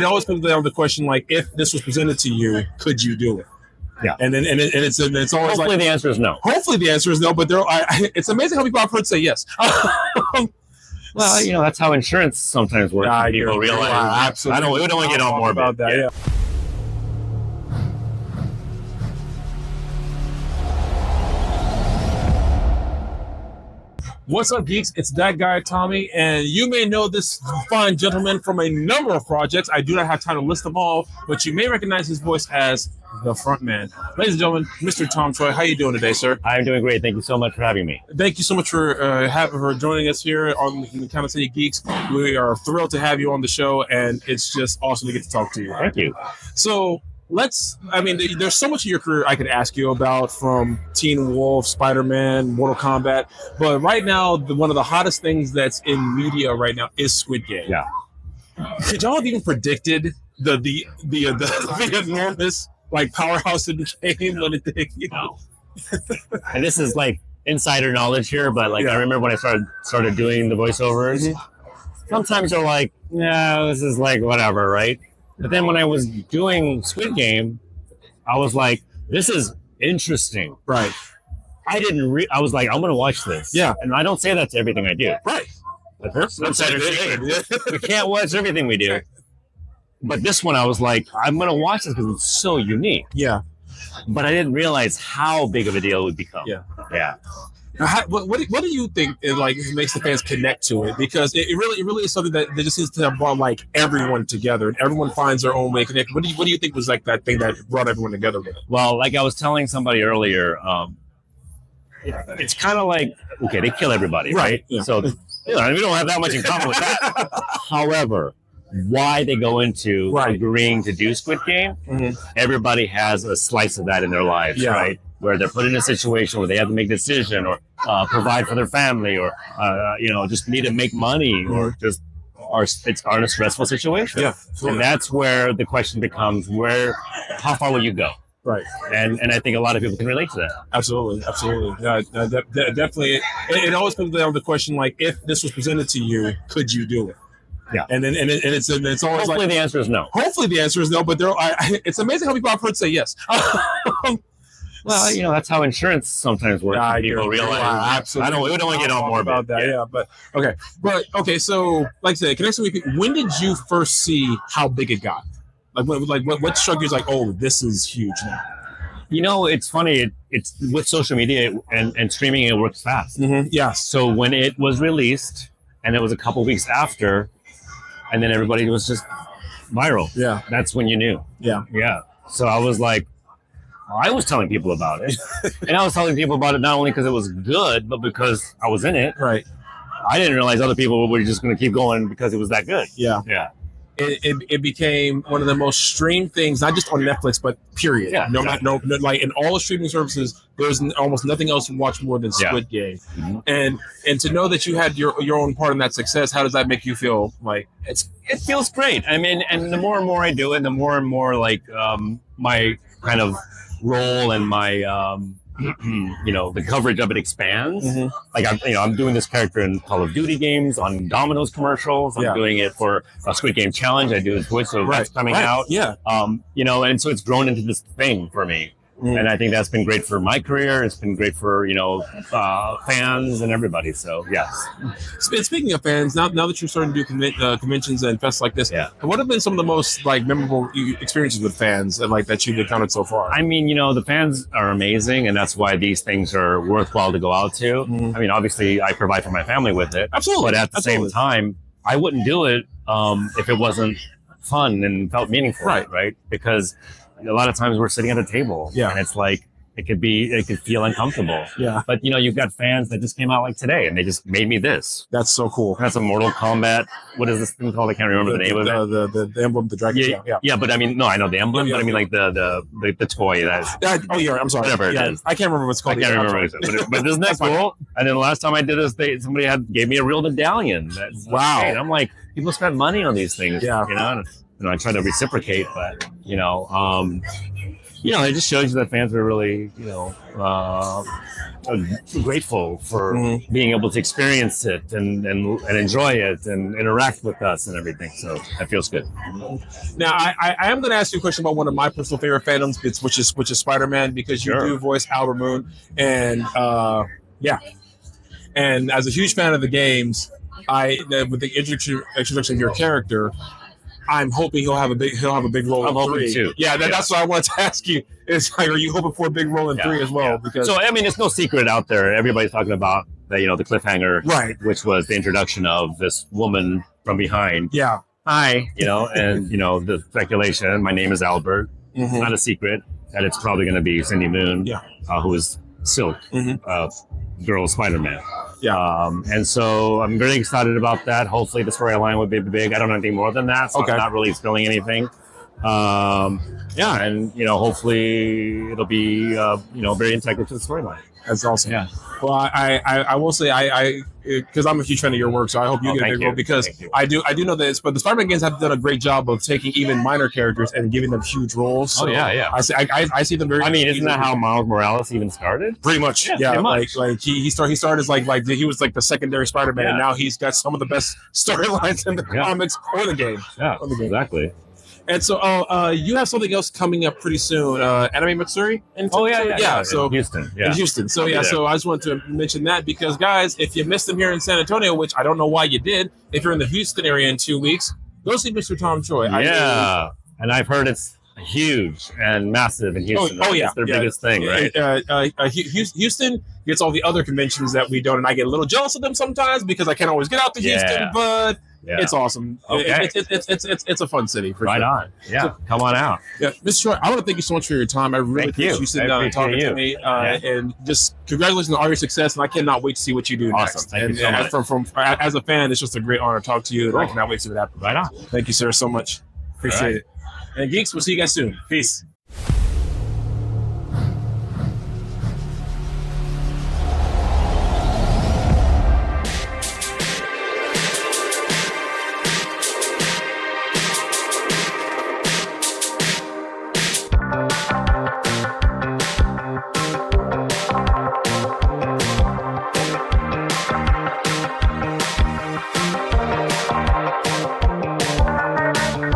It always comes down to the question, like, if this was presented to you, could you do it? Yeah. And it's always hopefully like, the answer is no. hopefully the answer is no, but it's amazing how people I've heard say yes. Well, that's how insurance sometimes works. Yeah, People realize. Absolutely. We don't want to get on more about that. Yeah. What's up, geeks? It's that guy, Tommy, and you may know this fine gentleman from a number of projects. I do not have time to list them all, but you may recognize his voice as the front man. Ladies and gentlemen, Mr. Tom Choi, how you doing today, sir? I'm doing great. Thank you so much for having me. Thank you so much for joining us here on the County City Geeks. We are thrilled to have you on the show, and it's just awesome to get to talk to you. Thank you. So, there's so much of your career I could ask you about, from Teen Wolf, Spider-Man, Mortal Kombat. But right now, one of the hottest things that's in media right now is Squid Game. Yeah. Could y'all have even predicted the enormous powerhouse in the game when it No. And this is insider knowledge here, but I remember when I started doing the voiceovers, sometimes they're like, yeah, this is whatever, right? But then when I was doing Squid Game, I was like, this is interesting. Right. I was like, I'm going to watch this. Yeah. And I don't say that to everything I do. Right. That's we can't watch everything we do. But this one, I was like, I'm going to watch this because it's so unique. Yeah. But I didn't realize how big of a deal it would become. Yeah. Yeah. Now, what do you think makes the fans connect to it? Because it really is something that just seems to have brought everyone together, and everyone finds their own way to connect. What do you think was that thing that brought everyone together with it? Well, like I was telling somebody earlier, it's kind of okay, they kill everybody, right? Yeah. So we don't have that much in common with that. However, why they go into agreeing to do Squid Game, everybody has a slice of that in their lives, right? Where they're put in a situation where they have to make a decision, or provide for their family, or just need to make money, or just are in a stressful situation. Yeah, and that's where the question becomes: how far will you go? Right. And I think a lot of people can relate to that. Absolutely. Yeah, definitely. It always comes down to the question, if this was presented to you, could you do it? Yeah. And it's always hopefully the answer is no. Hopefully the answer is no, but it's amazing how people I've heard say yes. Well, that's how insurance sometimes works. People realize. Absolutely. We don't want to get on more about that. Yeah, but okay. So, like I said, connection with people. When did you first see how big it got? What struck you as oh, this is huge now? It's funny. It's with social media and streaming, it works fast. Yeah. So when it was released, and it was a couple weeks after, and then everybody was just viral. Yeah. That's when you knew. Yeah. Yeah. So I was I was telling people about it. And I was telling people about it not only because it was good, but because I was in it. Right. I didn't realize other people were just going to keep going because it was that good. Yeah. Yeah. It became one of the most streamed things, not just on Netflix, but period. Yeah, no, in all the streaming services, there's almost nothing else to watch more than Squid Game. Mm-hmm. And to know that you had your own part in that success, how does that make you feel? It feels great. I mean, and the more and more I do it, the more and more my kind of role and my the coverage of it expands. I'm doing this character in Call of Duty games, on Domino's commercials. I'm doing it for a Squid Game challenge. I do it Twitch, so that's coming out. Yeah. And so it's grown into this thing for me. And I think that's been great for my career. It's been great for, fans and everybody. So, yes. Speaking of fans, now that you're starting to do conventions and fests like this, what have been some of the most memorable experiences with fans that you've encountered so far? I mean, the fans are amazing, and that's why these things are worthwhile to go out to. I mean, obviously, I provide for my family with it. Absolutely. But at the same time, I wouldn't do it if it wasn't fun and felt meaningful. Right? Because a lot of times we're sitting at a table, and it's it could feel uncomfortable. Yeah. But you've got fans that just came out today, and they just made me this. That's so cool. That's a Mortal Kombat. What is this thing called? I can't remember the name of it. The emblem, the dragon. Yeah. But I mean, no, I know the emblem, but I mean the toy. I'm sorry. Whatever it is. I can't remember what it's called. I can't remember what it is. But isn't that cool? And then the last time I did this, somebody gave me a real medallion. Wow. And I'm like, people spend money on these things. Yeah. I try to reciprocate, but you know, it just shows you that fans are really, you know, grateful for being able to experience it and enjoy it and interact with us and everything. So that feels good. Now, I am going to ask you a question about one of my personal favorite fandoms, which is Spider-Man, because you do voice Albert Moon, and and as a huge fan of the games, with the introduction of your character, I'm hoping he'll have a big role I'm in hoping 3. too. Yeah, that's what I wanted to ask you. Is like, are you hoping for a big role in 3 as well? Because so I mean, it's no secret out there. Everybody's talking about the the cliffhanger, right? Which was the introduction of this woman from behind. Yeah. Hi, and the speculation. My name is Albert. It's not a secret that it's probably going to be Cindy Moon, who is Silk, girl Spider-Man. Yeah. And so I'm very excited about that. Hopefully the storyline will be big. I don't know anything more than that, so I'm not really spilling anything. And hopefully it'll be very integral to the storyline. That's awesome. Yeah. Well, I will say because I'm a huge fan of your work, so I hope you get a big role, because I do know this, but the Spider-Man games have done a great job of taking even minor characters and giving them huge roles. So I see them very. I mean, isn't that how Miles Morales even started? Pretty much. Yeah. Like he started as like he was like the secondary Spider-Man, and now he's got some of the best storylines in the comics or the game. Yeah. Exactly. And so, you have something else coming up pretty soon, Anime Matsuri? So in Houston. In Houston. So so I just wanted to mention that, because guys, if you missed him here in San Antonio, which I don't know why you did, if you're in the Houston area in 2 weeks, go see Mr. Tom Choi. And I've heard it's huge and massive in Houston. It's their biggest thing, right? Houston gets all the other conventions that we don't, and I get a little jealous of them sometimes because I can't always get out to Houston, but it's awesome. Okay. It's a fun city for right sure. on. Yeah, so, come on out. Yeah, Mr. Choi, I want to thank you so much for your time. I really appreciate you sitting down and talking to me. And just congratulations on all your success. And I cannot wait to see what you do next. Thank you so much. As a fan, it's just a great honor to talk to you. And I cannot wait to see what happens. Right on. Thank you, sir, so much. Appreciate it. And geeks, we'll see you guys soon. Peace.